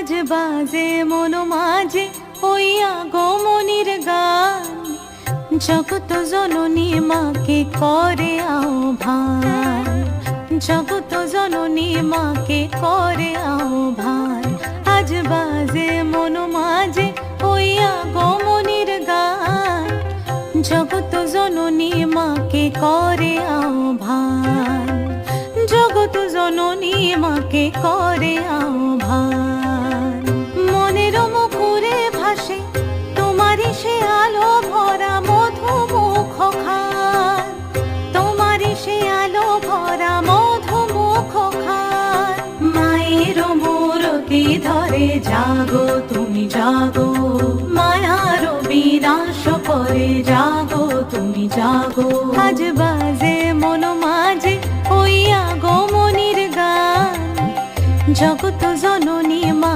আজ বাজে মন মাঝে ওই আগমনীর গান, জগত জননী মাকে করে আহ্বান, জগত জননী মাকে করে আহ্বান। আজ বাজে মন মাঝে ওই আগমনীর গান, জগত জননী মাকে করে আহ্বান, জগত জননী মাকে করে আহ্বান। মনের মুখরে ভাসে তোমারই সে আলো ভরা মধুমুখ খান, তোমারই সে আলো ভরা মধুমুখ খান। মায়ের মূরতি ধরে জাগো তুমি জাগো, মায়ার বিনাশ করে জাগো তুমি জাগো। আজ বাজে মন মাঝে ওই আগমনীর গান, জগত জননী মা